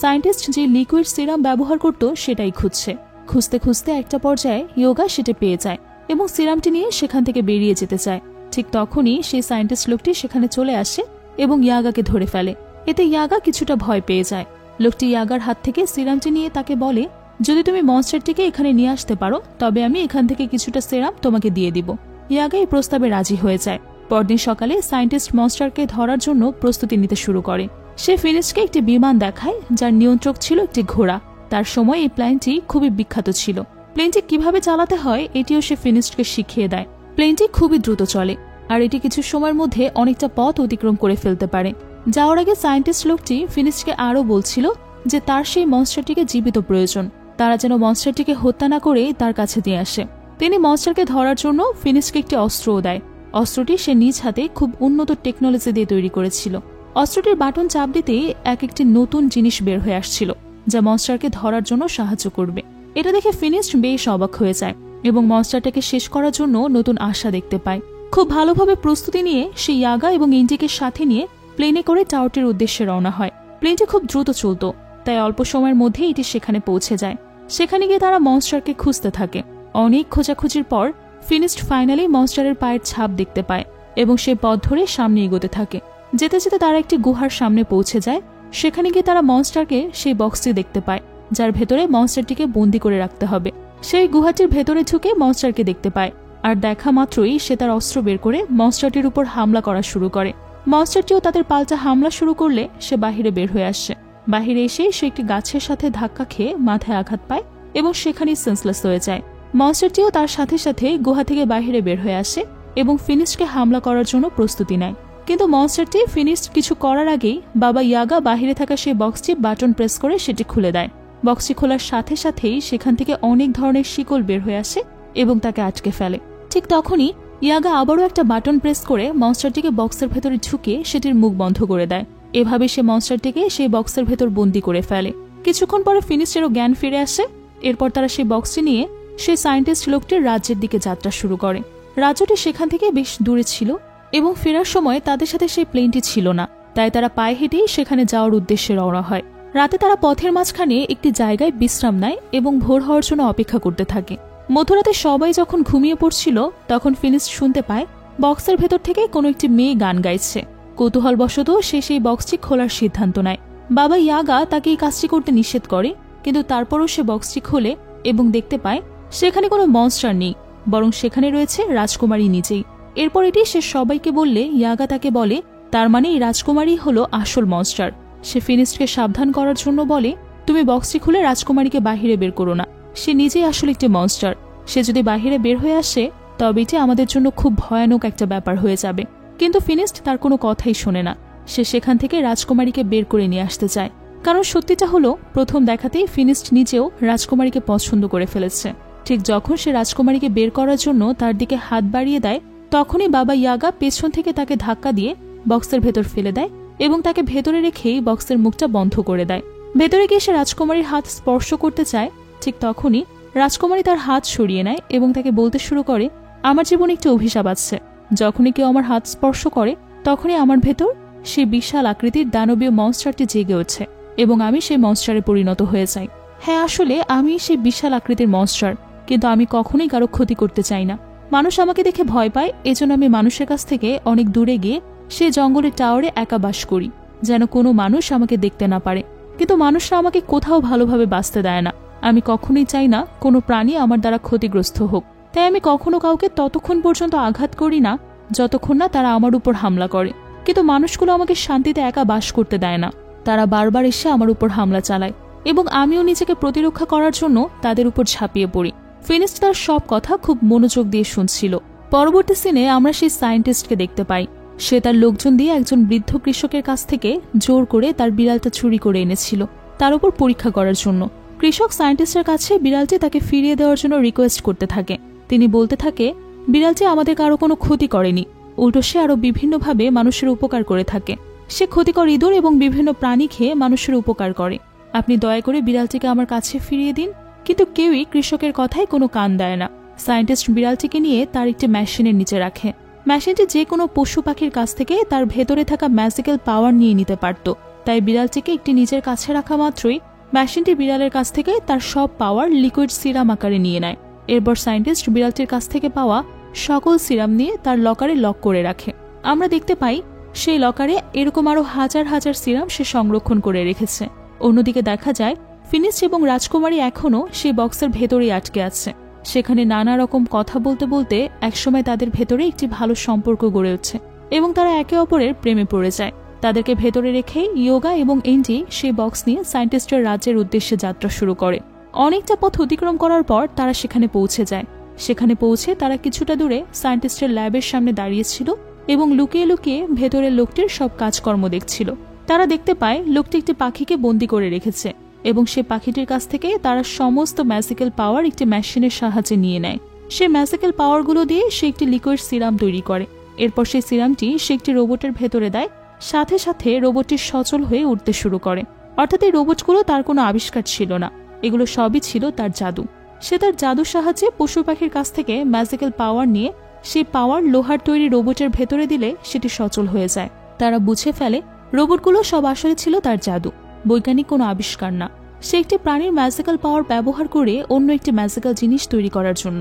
সায়েন্টিস্ট যে লিকুইড সিরাম ব্যবহার করত সেটাই খুঁজছে। খুঁজতে খুঁজতে একটা পর্যায়ে ইয়োগা সেটা পেয়ে যায় এবং সিরামটি নিয়ে সেখান থেকে বেরিয়ে যেতে চায়। ঠিক তখনই সেই সায়েন্টিস্ট লোকটি সেখানে চলে আসে এবং ইয়াগাকে ধরে ফেলে। এতে ইয়াগা কিছুটা ভয় পেয়ে যায়। লোকটি ইয়াগার হাত থেকে সিরামটি নিয়ে তাকে বলে যদি তুমি মনস্টারটিকে এখানে নিয়ে আসতে পারো তবে আমি এখান থেকে কিছুটা সিরাম তোমাকে দিয়ে দিব। ইয়াগা এই প্রস্তাবে রাজি হয়ে যায়। পরদিন সকালে সায়েন্টিস্ট মনস্টারকে ধরার জন্য প্রস্তুতি নিতে শুরু করে। সে ফিনিশকে একটি বিমান দেখায় যার নিয়ন্ত্রক ছিল একটি ঘোড়া। তার সময় এই প্লেনটি খুবই বিখ্যাত ছিল। প্লেনটি কিভাবে চালাতে হয় এটিও সে ফিনিশকে শিখিয়ে দেয়। প্লেনটি খুবই দ্রুত চলে আর এটি কিছু সময়ের মধ্যে অনেকটা পথ অতিক্রম করে ফেলতে পারে। যাওয়ার আগে সায়েন্টিস্ট লোকটি ফিনিশকে আরও বলছিল যে তার সেই মনস্টারটিকে জীবিত প্রয়োজন, তারা যেন মনস্টারটিকে হত্যা না করে তার কাছে দিয়ে আসে। তিনি মনস্টারকে ধরার জন্য ফিনিশকে একটি অস্ত্রও দেয়। অস্ত্রটি সে নিজ হাতে খুব উন্নত টেকনোলজি দিয়ে তৈরি করেছিল। অস্ত্রটির বাটন চাপ দিতেই একটি নতুন জিনিস বের হয়ে আসছিল যা মনস্টারকে ধরার জন্য সাহায্য করবে। এটা দেখে ফিনিশ বেশ অবাক হয়ে যায় এবং মনস্টারটাকে শেষ করার জন্য নতুন আশা দেখতে পায়। খুব ভালোভাবে প্রস্তুতি নিয়ে সে ইয়াগা এবং ইন্ডিকে সাথে নিয়ে প্লেনে করে টাওয়ারটির উদ্দেশ্যে রওনা হয়। প্লেনটি খুব দ্রুত চলত, তাই অল্প সময়ের মধ্যেই এটি সেখানে পৌঁছে যায়। সেখানে গিয়ে তারা মনস্টারকে খুঁজতে থাকে। অনেক খোঁজাখুঁজির পর ফিনিশ ফাইনালি মনস্টারের পায়ের ছাপ দেখতে পায় এবং সে পথ ধরে সামনে এগোতে থাকে। যেতে যেতে তারা একটি গুহার সামনে পৌঁছে যায়। সেখানে গিয়ে তারা মনস্টারকে সেই বক্সটি দেখতে পায় যার ভেতরে মনস্টারটিকে বন্দি করে রাখতে হবে। সেই গুহাটির ভেতরে ঢুকে মনস্টারকে দেখতে পায় আর দেখা মাত্রই সে তার অস্ত্র বের করে মনস্টারটির উপর হামলা করা শুরু করে। মনস্টারটিও তাদের পাল্টা হামলা শুরু করলে সে বাহিরে বের হয়ে আসে। বাহিরে এসে সে একটি গাছের সাথে ধাক্কা খেয়ে মাথায় আঘাত পায় এবং সেখানেই সেন্সলেস হয়ে যায়। মনস্টারটিও তার সাথে সাথে গুহা থেকে বাহিরে বের হয়ে আসে এবং ফিনিশকে হামলা করার জন্য প্রস্তুতি নেয়। কিন্তু মনস্টারটি ফিনিশ কিছু করার আগেই বাবা ইয়াগা বাহিরে থাকা সেই বক্সটি বাটন প্রেস করে সেটি খুলে দেয়। বক্সটি খোলার সাথে সাথেই সেখান থেকে অনেক ধরনের শিকল বের হয়ে আসে এবং তাকে আটকে ফেলে। ঠিক তখনই ইয়াগা আবারও একটা বাটন প্রেস করে মনস্টারটিকে বক্সের ভেতরে ঝুঁকিয়ে সেটির মুখ বন্ধ করে দেয়। এভাবে সে মনস্টারটিকে সেই বক্সের ভেতর বন্দি করে ফেলে। কিছুক্ষণ পরে ফিনিশেরও জ্ঞান ফিরে আসে। এরপর তারা সেই বক্সটি নিয়ে সেই সায়েন্টিস্ট লোকটির রাজ্যের দিকে যাত্রা শুরু করে। রাজ্যটি সেখান থেকে বেশ দূরে ছিল এবং ফেরার সময় তাদের সাথে সেই প্লেনটি ছিল না, তাই তারা পায়ে হেঁটেই সেখানে যাওয়ার উদ্দেশ্যে রওনা হয়। রাতে তারা পথের মাঝখানে একটি জায়গায় বিশ্রাম নেয় এবং ভোর হওয়ার জন্য অপেক্ষা করতে থাকে। মধ্যরাতে সবাই যখন ঘুমিয়ে পড়ছিল তখন ফিনিশ শুনতে পায় বক্সের ভেতর থেকে কোনো একটি মেয়ে গান গাইছে। কৌতূহলবশত সে সেই বক্সটি খোলার সিদ্ধান্ত নেয়। বাবা ইয়াগা তাকে এই কাজটি করতে নিষেধ করে, কিন্তু তারপরও সে বক্সটি খোলে এবং দেখতে পায় সেখানে কোনো মনস্টার নেই, বরং সেখানে রয়েছে রাজকুমারী নিজেই। এরপর এটি সে সবাইকে বললে ইয়াগা তাকে বলে তার মানে এই রাজকুমারী হলো আসল মনস্টার। সে ফিনিশকে সাবধান করার জন্য বলে তুমি বক্সটি খুলে রাজকুমারীকে বাহিরে বের করো না, সে নিজেই আসলে একটি মনস্টার। সে যদি বাহিরে বের হয়ে আসে তবে এটি আমাদের জন্য খুব ভয়ানক একটা ব্যাপার হয়ে যাবে। কিন্তু ফিনিস্ট তার কোনো কথাই শোনে না। সে সেখান থেকে রাজকুমারীকে বের করে নিয়ে আসতে চায়, কারণ সত্যিটা হলো প্রথম দেখাতেই ফিনিস্ট নিজেও রাজকুমারীকে পছন্দ করে ফেলেছে। ঠিক যখন সে রাজকুমারীকে বের করার জন্য তার দিকে হাত বাড়িয়ে দেয়, তখনই বাবা ইয়াগা পেছন থেকে তাকে ধাক্কা দিয়ে বক্সের ভেতর ফেলে দেয় এবং তাকে ভেতরে রেখেই বক্সের মুখটা বন্ধ করে দেয়। ভেতরে গিয়ে সে রাজকুমারীর হাত স্পর্শ করতে চায়। ঠিক তখনই রাজকুমারী তার হাত সরিয়ে নেয় এবং তাকে বলতে শুরু করে, আমার জীবনে একটি অভিশাপ আছে। যখনই কেউ আমার হাত স্পর্শ করে তখনই আমার ভেতর সেই বিশাল আকৃতির দানবীয় মনস্টারটি জেগে ওঠে এবং আমি সেই মনস্টারে পরিণত হয়ে যাই। হ্যাঁ, আসলে আমি সেই বিশাল আকৃতির মনস্টার, কিন্তু আমি কখনোই কারো ক্ষতি করতে চাই না। মানুষ আমাকে দেখে ভয় পায়, এজন্য আমি মানুষের কাছ থেকে অনেক দূরে গিয়ে সে জঙ্গলের টাওয়ারে একা বাস করি, যেন কোনো মানুষ আমাকে দেখতে না পারে। কিন্তু মানুষরা আমাকে কোথাও ভালোভাবে বাঁচতে দেয় না। আমি কখনোই চাই না কোনো প্রাণী আমার দ্বারা ক্ষতিগ্রস্ত হোক, তাই আমি কখনো কাউকে ততক্ষণ পর্যন্ত আঘাত করি না যতক্ষণ না তারা আমার উপর হামলা করে। কিন্তু মানুষগুলো আমাকে শান্তিতে একা বাস করতে দেয় না। তারা বারবার এসে আমার উপর হামলা চালায় এবং আমিও নিজেকে প্রতিরক্ষা করার জন্য তাদের উপর ঝাঁপিয়ে পড়ি। ফিনিস্ট তার সব কথা খুব মনোযোগ দিয়ে শুনছিল। পরবর্তী সিনে আমরা সেই সায়েন্টিস্টকে দেখতে পাই। সে তার লোকজন দিয়ে একজন বৃদ্ধ কৃষকের কাছ থেকে জোর করে তার বিড়ালটা চুরি করে এনেছিল তার উপর পরীক্ষা করার জন্য। কৃষক সায়েন্টিস্টের কাছে বিড়ালটি তাকে ফিরিয়ে দেওয়ার জন্য রিকোয়েস্ট করতে থাকে। তিনি বলতে থাকে, বিড়ালটি আমাদের কারো কোনো ক্ষতি করেনি, উল্টো সে আরও বিভিন্নভাবে মানুষের উপকার করে থাকে। সে ক্ষতিকর ইঁদুর এবং বিভিন্ন প্রাণী খেয়ে মানুষের উপকার করে। আপনি দয়া করে বিড়ালটিকে আমার কাছে ফিরিয়ে দিন। কিন্তু কেউই কৃষকের কথায় কোনো কান দেয় না। সায়েন্টিস্ট বিড়ালটিকে নিয়ে তার একটি মেশিনের নিচে রাখে। মেশিনটি যে কোনো পশু পাখির কাছ থেকে তার ভেতরে থাকা ম্যাজিক্যাল পাওয়ার নিয়ে নিতে পারত। তাই বিড়ালটিকে একটি নিজের কাছে রাখা মাত্রই মেশিনটি বিড়ালের কাছ থেকে তার সব পাওয়ার লিকুইড সিরাম আকারে নিয়ে নেয়। এরপর সায়েন্টিস্ট বিড়ালটির কাছ থেকে পাওয়া সকল সিরাম নিয়ে তার লকারে লক করে রাখে। আমরা দেখতে পাই সেই লকারে এরকম আরও হাজার হাজার সিরাম সে সংরক্ষণ করে রেখেছে। অন্যদিকে দেখা যায় ফিনিস্ট এবং রাজকুমারী এখনও সেই বক্সের ভেতরেই আটকে আছে। সেখানে নানা রকম কথা বলতে বলতে একসময় তাদের ভেতরে একটি ভালো সম্পর্ক গড়ে ওঠে এবং তারা একে অপরের প্রেমে পড়ে যায়। তাদেরকে ভেতরে রেখে ইয়োগা এবং এন্ডি সেই বক্স নিয়ে সায়েন্টিস্টের রাজ্যের উদ্দেশ্যে যাত্রা শুরু করে। অনেকটা পথ অতিক্রম করার পর তারা সেখানে পৌঁছে যায়। সেখানে পৌঁছে তারা কিছুটা দূরে সায়েন্টিস্টের ল্যাবের সামনে দাঁড়িয়েছিল এবং লুকিয়ে লুকিয়ে ভেতরের লোকটির সব কাজকর্ম দেখছিল। তারা দেখতে পায় লোকটি একটি পাখিকে বন্দী করে রেখেছে এবং সে পাখিটির কাছ থেকে তারা সমস্ত ম্যাজিক্যাল পাওয়ার একটি মেশিনের সাহায্যে নিয়ে নেয়। সে ম্যাজিক্যাল পাওয়ারগুলো দিয়ে সে একটি লিকুইড সিরাম তৈরি করে। এরপর সেই সিরামটি সে একটি রোবটের ভেতরে দেয়। সাথে সাথে রোবটটি সচল হয়ে উঠতে শুরু করে। অর্থাৎ এই রোবটগুলো তার কোনো আবিষ্কার ছিল না, এগুলো সবই ছিল তার জাদু। সে তার জাদুর সাহায্যে পশু পাখির কাছ থেকে ম্যাজিক্যাল পাওয়ার নিয়ে সেই পাওয়ার লোহার তৈরি রোবটের ভেতরে দিলে সেটি সচল হয়ে যায়। তারা বুঝে ফেলে রোবটগুলো সব আসলে ছিল তার জাদু, বৈজ্ঞানিক কোনো আবিষ্কার না। সে একটি প্রাণীর ম্যাজিক্যাল পাওয়ার ব্যবহার করে অন্য একটি ম্যাজিক্যাল জিনিস তৈরি করার জন্য।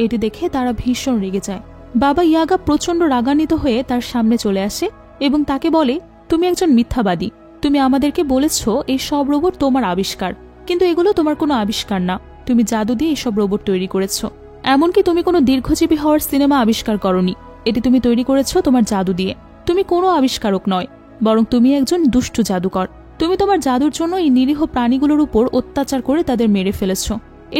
এটি দেখে তারা ভীষণ রেগে যায়। বাবা ইয়াগা প্রচণ্ড রাগান্বিত হয়ে তার সামনে চলে আসে এবং তাকে বলে, তুমি একজন মিথ্যাবাদী। তুমি আমাদেরকে বলেছ এই সব রোবট তোমার আবিষ্কার, কিন্তু এগুলো তোমার কোনো আবিষ্কার না। তুমি জাদু দিয়ে এইসব রোবট তৈরি করেছ। এমনকি তুমি কোনো দীর্ঘজীবী হওয়ার সিনেমা আবিষ্কার করনি, এটি তুমি তৈরি করেছ তোমার জাদু দিয়ে। তুমি কোনো আবিষ্কারক নয়, বরং তুমি একজন দুষ্টু জাদুকর। তুমি তোমার জাদুর জন্য এই নিরীহ প্রাণীগুলোর উপর অত্যাচার করে তাদের মেরে ফেলেছ।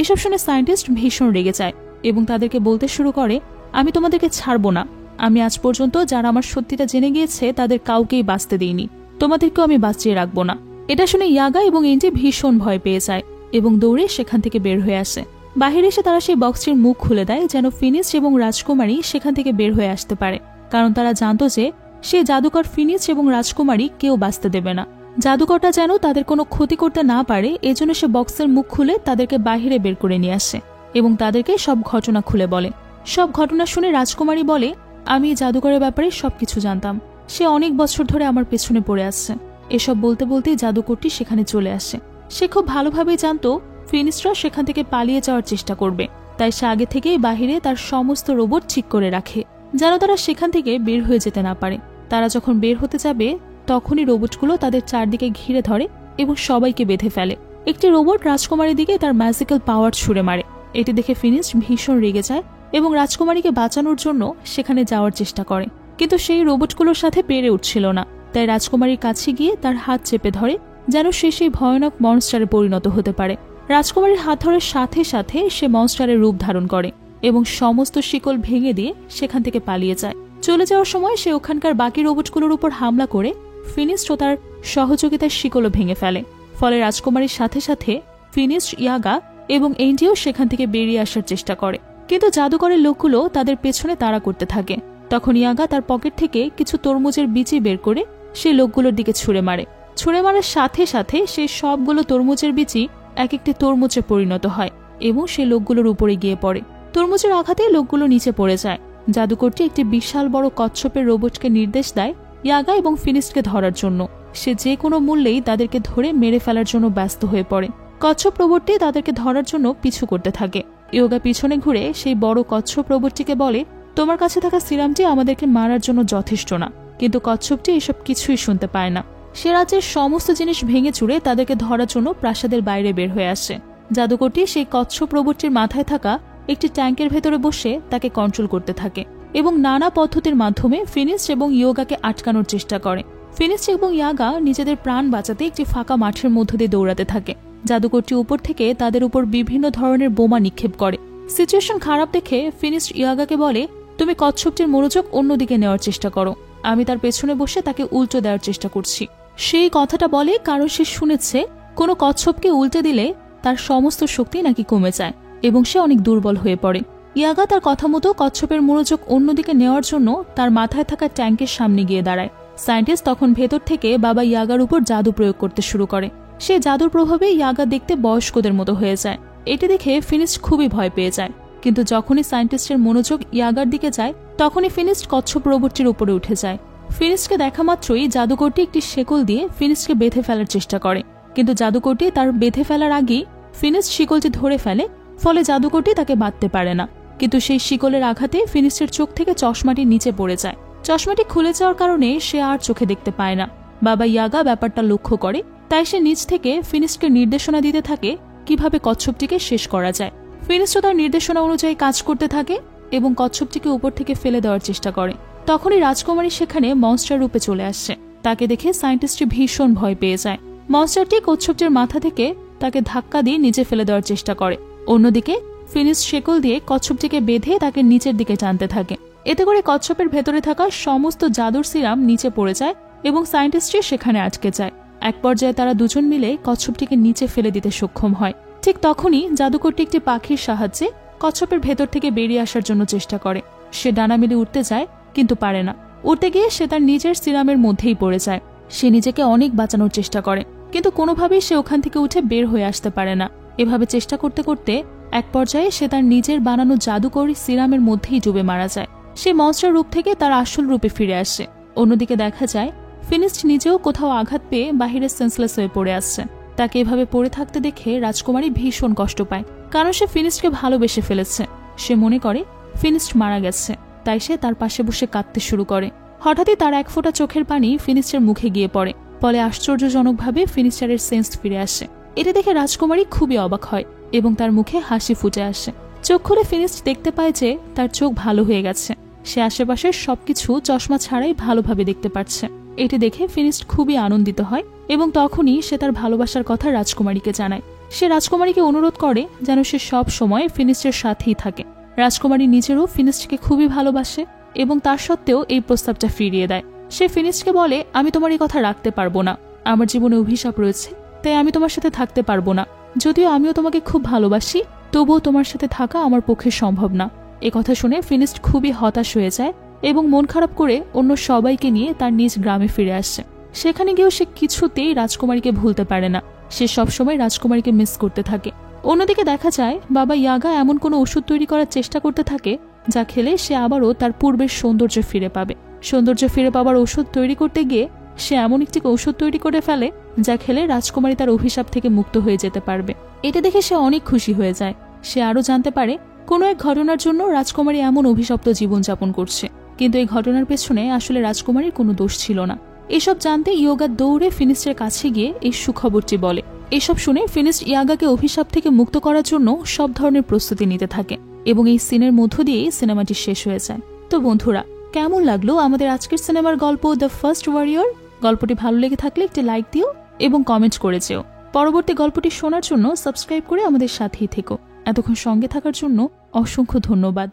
এসব শুনে সায়েন্টিস্ট ভীষণ রেগে যায় এবং তাদেরকে বলতে শুরু করে, আমি তোমাদেরকে ছাড়ব না। আমি আজ পর্যন্ত যারা আমার সত্যিটা জেনে গিয়েছে তাদের কাউকেই বাঁচতে দিইনি, তোমাদেরকেও আমি বাঁচিয়ে রাখবো না। এটা শুনে ইয়াগা এবং এন্ডি ভীষণ ভয় পেয়ে যায় এবং দৌড়ে সেখান থেকে বের হয়ে আসে। বাহিরে এসে তারা সেই বক্সটির মুখ খুলে দেয় যেন ফিনিস্ট এবং রাজকুমারী সেখান থেকে বের হয়ে আসতে পারে, কারণ তারা জানতো যে সে জাদুকর ফিনিস্ট এবং রাজকুমারী কেউ বাঁচতে দেবে না। জাদুকরটা যেন তাদের কোনো ক্ষতি করতে না পারে, এজন্য সে বক্সের মুখ খুলে তাদেরকে বাহিরে বের করে নিয়ে আসে এবং তাদেরকে সব ঘটনা খুলে বলে। সব ঘটনা শুনে রাজকুমারী বলে, আমি জাদুকরের ব্যাপারে সবকিছু জানতাম। সে অনেক বছর ধরে আমার পেছনে পড়ে আসছে। এসব বলতে বলতেই জাদুকরটি সেখানে চলে আসে। সে খুব ভালোভাবেই জানতো ফিনিস্টরা সেখান থেকে পালিয়ে যাওয়ার চেষ্টা করবে, তাই সে আগে থেকেই বাহিরে তার সমস্ত রোবট ঠিক করে রাখে যেন তারা সেখান থেকে বের হয়ে যেতে না পারে। তারা যখন বের হতে যাবে তখনই রোবটগুলো তাদের চারদিকে ঘিরে ধরে এবং সবাইকে বেঁধে ফেলে। একটি রোবট রাজকুমারীর দিকে তার ম্যাজিক্যাল পাওয়ার ছুড়ে মারে। এটি দেখে ফিনিস্ট ভীষণ রেগে যায় এবং রাজকুমারীকে বাঁচানোর জন্য সেখানে যাওয়ার চেষ্টা করে, কিন্তু সেই রোবটগুলোর সাথে পেরে উঠছিল না। তাই রাজকুমারীর কাছে গিয়ে তার হাত চেপে ধরে যেন সে সেই ভয়ানক মনস্টারে পরিণত হতে পারে। রাজকুমারীর হাত ধরার সাথে সাথে সে মনস্টারের রূপ ধারণ করে এবং সমস্ত শিকল ভেঙে দিয়ে সেখান থেকে পালিয়ে যায়। চলে যাওয়ার সময় সে ওখানকার বাকি রোবটগুলোর উপর হামলা করে ফিনিস্ট ও তার সহযোগিতার শিকলও ভেঙে ফেলে। ফলে রাজকুমারীর সাথে সাথে ফিনিস্ট, ইয়াগা এবং এন্ডিও সেখান থেকে বেরিয়ে আসার চেষ্টা করে, কিন্তু জাদুকরের লোকগুলো তাদের পেছনে তাড়া করতে থাকে। তখন ইয়াগা তার পকেট থেকে কিছু তরমুজের বিচি বের করে সেই লোকগুলোর দিকে ছুঁড়ে মারে। ছুঁড়ে মারার সাথে সাথে সেই সবগুলো তরমুজের বিচি এক একটি তরমুজে পরিণত হয় এবং সেই লোকগুলোর উপরে গিয়ে পড়ে। তরমুজের আঘাতে লোকগুলো নিচে পড়ে যায়। জাদুকরটি একটি বিশাল বড় কচ্ছপের রোবটকে নির্দেশ দেয় ইয়াগা এবং ফিনিস্টকে ধরার জন্য। সে যে কোনো মূল্যেই তাদেরকে ধরে মেরে ফেলার জন্য ব্যস্ত হয়ে পড়ে। কচ্ছপ রোবটটি তাদেরকে ধরার জন্য পিছু করতে থাকে। ইয়াগা পিছনে ঘুরে সেই বড় কচ্ছপ রোবটটিকে বলে, তোমার কাছে থাকা সিরামটি আমাদেরকে মারার জন্য যথেষ্ট না। কিন্তু কচ্ছপটি এসব কিছুই শুনতে পায় না। সে রাজ্যের সমস্ত জিনিস ভেঙে চুরে তাদেরকে ধরার জন্য প্রাসাদের বাইরে বের হয়ে আসে। জাদুকরটি সেই কচ্ছপ রোবটটির মাথায় থাকা একটি ট্যাঙ্কের ভেতরে বসে তাকে কন্ট্রোল করতে থাকে এবং নানা পদ্ধতির মাধ্যমে ফিনিস্ট এবং ইয়াগাকে আটকানোর চেষ্টা করে। ফিনিস্ট এবং ইয়াগা নিজেদের প্রাণ বাঁচাতে একটি ফাঁকা মাঠের মধ্য দিয়ে দৌড়াতে থাকে। জাদুকরটি উপর থেকে তাদের উপর বিভিন্ন ধরনের বোমা নিক্ষেপ করে। সিচুয়েশন খারাপ দেখে ফিনিস্ট ইয়াগাকে বলে, তুমি কচ্ছপটির মনোযোগ অন্যদিকে নেওয়ার চেষ্টা করো, আমি তার পেছনে বসে তাকে উল্টো দেওয়ার চেষ্টা করছি। সেই কথাটা বলে কারণ সে শুনেছে কোনো কচ্ছপকে উল্টে দিলে তার সমস্ত শক্তি নাকি কমে যায় এবং সে অনেক দুর্বল হয়ে পড়ে। ইয়াগা তার কথা মতো কচ্ছপের মনোযোগ অন্যদিকে নেওয়ার জন্য তার মাথায় থাকা ট্যাঙ্কের সামনে গিয়ে দাঁড়ায়। সায়েন্টিস্ট তখন ভেতর থেকে বাবা ইয়াগার উপর জাদু প্রয়োগ করতে শুরু করে। সে জাদুর প্রভাবে ইয়াগা দেখতে বয়স্কদের মতো হয়ে যায়। এটি দেখে ফিনিস্ট খুবই ভয় পেয়ে যায়, কিন্তু যখনই সায়েন্টিস্টের মনোযোগ ইয়াগার দিকে যায় তখনই ফিনিস্ট কচ্ছপ রোবটটির উপরে উঠে যায়। ফিনিস্টকে দেখা মাত্রই জাদুকরটি একটি শেকল দিয়ে ফিনিস্টকে বেঁধে ফেলার চেষ্টা করে, কিন্তু জাদুকরটি তার বেঁধে ফেলার আগেই ফিনিস্ট শিকলটি ধরে ফেলে। ফলে জাদুকরটি তাকে বাঁধতে পারে না, কিন্তু সেই শিকলের আঘাতে ফিনিস্টের চোখ থেকে চশমাটি নিচে পড়ে যায়। চশমাটি খুলে যাওয়ার কারণে সে আর চোখে দেখতে পায় না। বাবা ইয়াগা ব্যাপারটা লক্ষ্য করে, তাই সে নিজ থেকে ফিনিস্টকে নির্দেশনা দিতে থাকে কিভাবে কচ্ছপটিকে শেষ করা যায়। ফিনিস্ট তার নির্দেশনা অনুযায়ী কাজ করতে থাকে এবং কচ্ছপটিকে উপর থেকে ফেলে দেওয়ার চেষ্টা করে। তখনই রাজকুমারী সেখানে মনস্টার রূপে চলে আসছে। তাকে দেখে সায়েন্টিস্টটি ভীষণ ভয় পেয়ে যায়। মনস্টারটি কচ্ছপটির মাথা থেকে তাকে ধাক্কা দিয়ে নিচে ফেলে দেওয়ার চেষ্টা করে। অন্যদিকে ফিনিস্ট শেকল দিয়ে কচ্ছপটিকে বেঁধে তাকে নিচের দিকে টানতে থাকে। এতে করে কচ্ছপের ভেতরে থাকা সমস্ত জাদুর সিরাম নিচে পড়ে যায় এবং সায়েন্টিস্টটি সেখানে আটকে যায়। এক পর্যায়ে তারা দুজন মিলে কচ্ছপটিকে নিচে ফেলে দিতে সক্ষম হয়। ঠিক তখনই জাদুকরটি একটি পাখির সাহায্যে কচ্ছপের ভেতর থেকে বেরিয়ে আসার জন্য চেষ্টা করে। সে ডানা মেলে উঠতে যায়, কিন্তু পারে না। উঠতে গিয়ে সে তার নিজের সিরামের মধ্যেই পড়ে যায়। সে নিজেকে অনেক বাঁচানোর চেষ্টা করে, কিন্তু কোনোভাবেই সে ওখান থেকে উঠে বের হয়ে আসতে পারে না। এভাবে চেষ্টা করতে করতে এক পর্যায়ে সে তার নিজের বানানো জাদুকরী সিরামের মধ্যেই ডুবে মারা যায়। সে মনস্টার রূপ থেকে তার আসল রূপে ফিরে আসে। অন্যদিকে দেখা যায় ফিনিস্ট নিজেও কোথাও আঘাত পেয়ে বাহিরে সেন্সলেস হয়ে পড়ে আসছে। তাকে এভাবে পড়ে থাকতে দেখে রাজকুমারী ভীষণ কষ্ট পায়, কারণ সে ফিনিস্টকে ভালোবেসে ফেলেছে। সে মনে করে ফিনিস্ট মারা গেছে, তাই সে তার পাশে বসে কাঁদতে শুরু করে। হঠাৎই তার এক ফোঁটা চোখের পানি ফিনিস্টের মুখে গিয়ে পড়ে। ফলে আশ্চর্যজনকভাবে ফিনিস্টারের সেন্স ফিরে আসে। এটা দেখে রাজকুমারী খুবই অবাক হয় এবং তার মুখে হাসি ফুটে আসে। চোখ খুলে ফিনিস্ট দেখতে পায় যে তার চোখ ভালো হয়ে গেছে। সে আশেপাশের সবকিছু চশমা ছাড়াই ভালোভাবে দেখতে পাচ্ছে। এটি দেখে ফিনিস্ট খুবই আনন্দিত হয় এবং তখনই সে তার ভালোবাসার কথা রাজকুমারীকে জানায়। সে রাজকুমারীকে অনুরোধ করে যেন সে সব সময় ফিনিস্টের সাথেই থাকে। রাজকুমারী নিজেরও ফিনিস্টকে খুবই ভালোবাসে এবং তার সত্ত্বেও এই প্রস্তাবটা ফিরিয়ে দেয়। সে ফিনিস্টকে বলে, আমি তোমার এই কথা রাখতে পারবো না। আমার জীবনে অভিশাপ রয়েছে, তাই আমি তোমার সাথে থাকতে পারবো না। যদিও আমিও তোমাকে খুব ভালোবাসি, তবুও তোমার সাথে থাকা আমার পক্ষে সম্ভব না। এ কথা শুনে ফিনিস্ট খুবই হতাশ হয়ে যায় এবং মন খারাপ করে অন্য সবাইকে নিয়ে তার নিজ গ্রামে ফিরে আসছে। সেখানে গিয়েও সে কিছুতেই রাজকুমারীকে ভুলতে পারে না। সে সবসময় রাজকুমারীকে মিস করতে থাকে। অন্যদিকে দেখা যায় বাবা ইয়াগা এমন কোনো ওষুধ তৈরি করার চেষ্টা করতে থাকে যা খেলে সে আবারও তার পূর্বের সৌন্দর্য ফিরে পাবে। সৌন্দর্য ফিরে পাবার ওষুধ তৈরি করতে গিয়ে সে এমন একটি ওষুধ তৈরি করে ফেলে যা খেলে রাজকুমারী তার অভিশাপ থেকে মুক্ত হয়ে যেতে পারবে। এটা দেখে সে অনেক খুশি হয়ে যায়। সে আরও জানতে পারে কোনো এক ঘটনার জন্য রাজকুমারী এমন অভিশপ্ত জীবনযাপন করছে, কিন্তু এই ঘটনার পেছনে আসলে রাজকুমারীর কোনো দোষ ছিল না। এসব জানতে ইয়াগা দৌড়ে ফিনিস্টের কাছে গিয়ে এই সুখবরটি বলে। এসব শুনে ফিনিস্ট ইয়াগাকে অভিশাপ থেকে মুক্ত করার জন্য সব ধরনের প্রস্তুতি নিতে থাকে এবং এই সিনের মধ্য দিয়েই সিনেমাটি শেষ হয়ে যায়। তো বন্ধুরা, কেমন লাগলো আমাদের আজকের সিনেমার গল্প দ্য ফার্স্ট ওয়ারিয়র? গল্পটি ভালো লেগে থাকলে একটি লাইক দিও এবং কমেন্ট করে যেও। পরবর্তী গল্পটি শোনার জন্য সাবস্ক্রাইব করে আমাদের সাথেই থেকো। এতক্ষণ সঙ্গে থাকার জন্য অসংখ্য ধন্যবাদ।